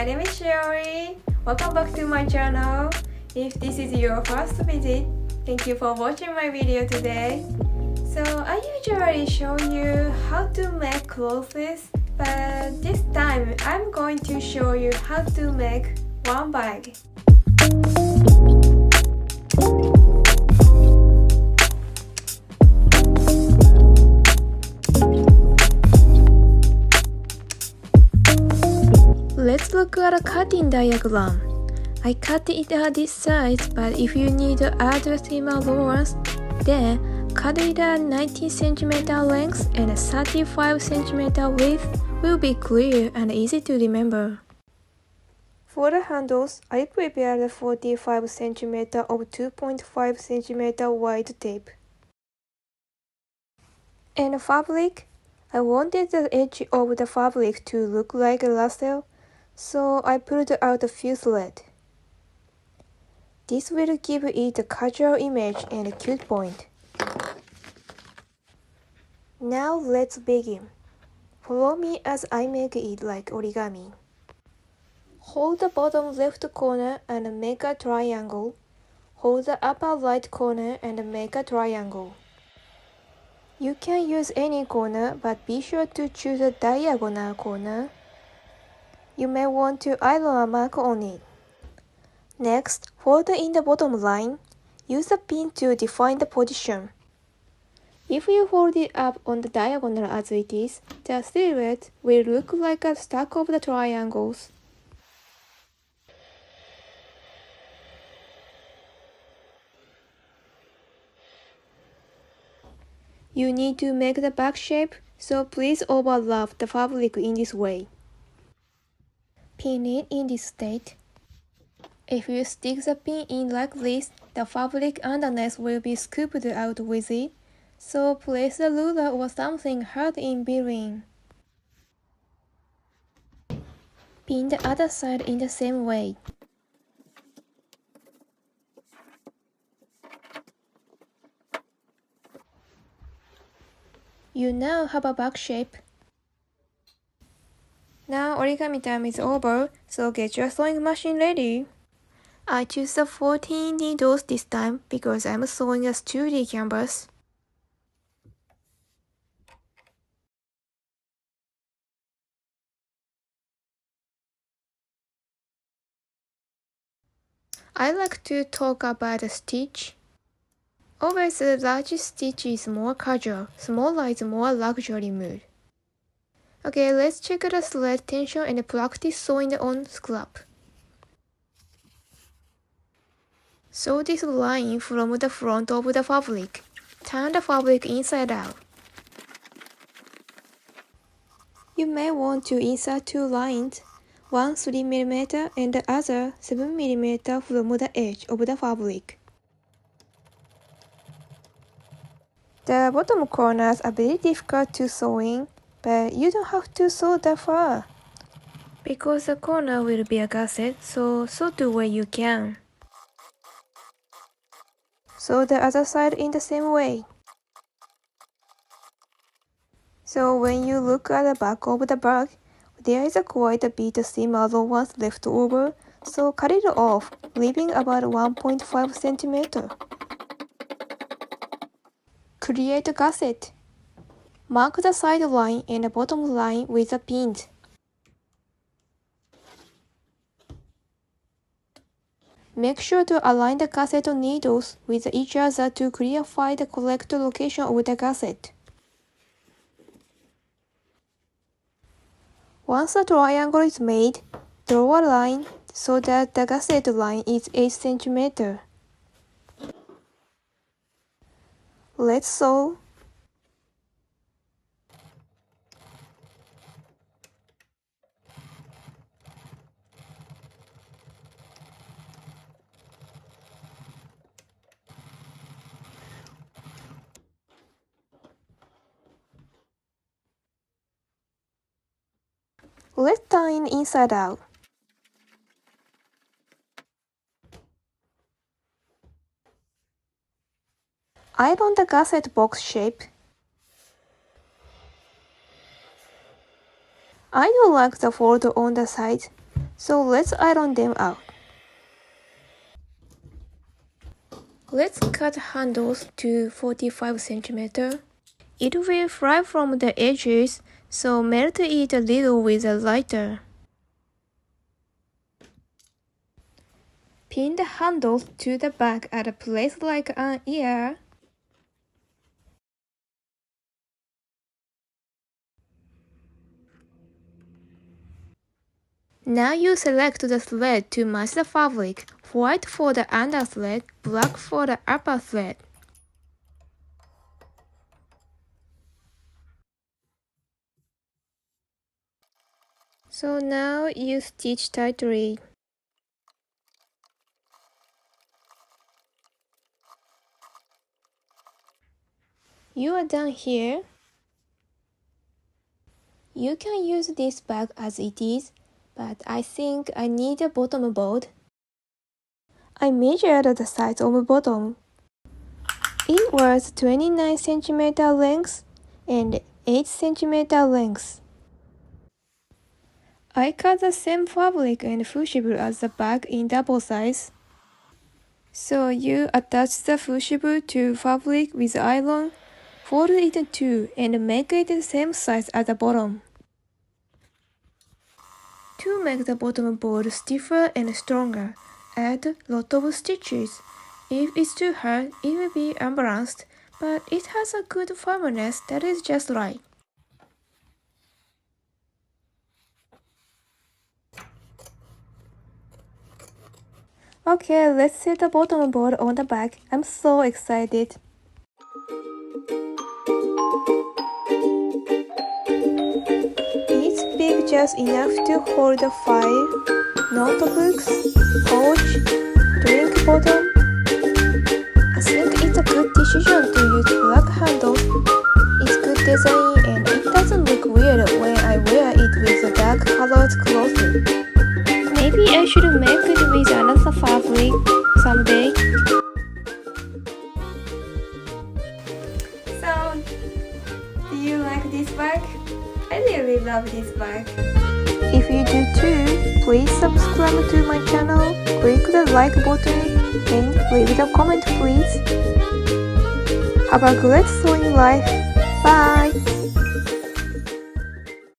my name is Shiori. Welcome back to my channel. If this is your first visit, thank you for watching my video today. So I usually show you how to make clothes, but this time I'm going to show you how to make one bag. Let's look at a cutting diagram. I cut it at this size, but if you need to add a seam allowance, then cut it at 19 cm length and 35 cm width will be clear and easy to remember. For the handles, I prepared 45 cm of 2.5 cm wide tape. And fabric, I wanted the edge of the fabric to look like a lasso, so I pulled out a few threads. This will give it a casual image and a cute point. Now let's begin. Follow me as I make it like origami. Hold the bottom left corner and make a triangle. Hold the upper right corner and make a triangle. You can use any corner, but be sure to choose a diagonal corner. You may want to iron a mark on it. Next, fold in the bottom line. Use a pin to define the position. If you fold it up on the diagonal as it is, the silhouette will look like a stack of the triangles. You need to make the back shape, so please overlap the fabric in this way. Pin it in this state. If you stick the pin in like this, the fabric underneath will be scooped out with it, so place a ruler or something hard in between. Pin the other side in the same way. You now have a back shape. Now origami time is over, so get your sewing machine ready. I choose the 14 needles this time because I'm sewing a sturdy canvas. I like to talk about the stitch. Always the large stitch is more casual, smaller is more luxury mood. Okay, let's check the thread tension and practice sewing on scrap. Sew this line from the front of the fabric. Turn the fabric inside out. You may want to insert two lines, one 3mm and the other 7mm from the edge of the fabric. The bottom corners are very difficult to sew in, but you don't have to sew that far, because the corner will be a gusset, so sew to where you can. Sew the other side in the same way. So when you look at the back of the bag, there is quite a bit of seam allowance left over, so cut it off, leaving about 1.5 cm. Create a gusset. Mark the side line and the bottom line with a pin. Make sure to align the gusset needles with each other to clarify the correct location of the gusset. Once the triangle is made, draw a line so that the gusset line is 8 cm. Let's sew. Let's turn inside out. Iron the gusset box shape. I don't like the fold on the side, So let's iron them out. Let's cut handles to 45 cm. It will fry from the edges, so melt it a little with a lighter. Pin the handles to the back at a place like an ear. Now you select the thread to match the fabric, white for the under thread, black for the upper thread. So now you stitch tightly. You are done here. You can use this bag as it is, but I think I need a bottom board. I measured the size of the bottom. It was 29 cm length and 8 cm length. I cut the same fabric and fusible as the bag in double size. So you attach the fusible to fabric with iron, fold it in two and make it the same size as the bottom. To make the bottom board stiffer and stronger, add lot of stitches. If it's too hard, it will be unbalanced, but it has a good firmness that is just right. Okay, let's set the bottom board on the back. I'm so excited. It's big just enough to hold 5 notebooks, pouch, drink bottle. I think it's a good decision to use black handles. It's good design and it doesn't look weird when I wear it with the dark colored clothing. Maybe I should make it with another fabric someday. So, do you like this bag? I really love this bag. If you do too, please subscribe to my channel, click the like button, and leave a comment please. Have a great sewing life. Bye!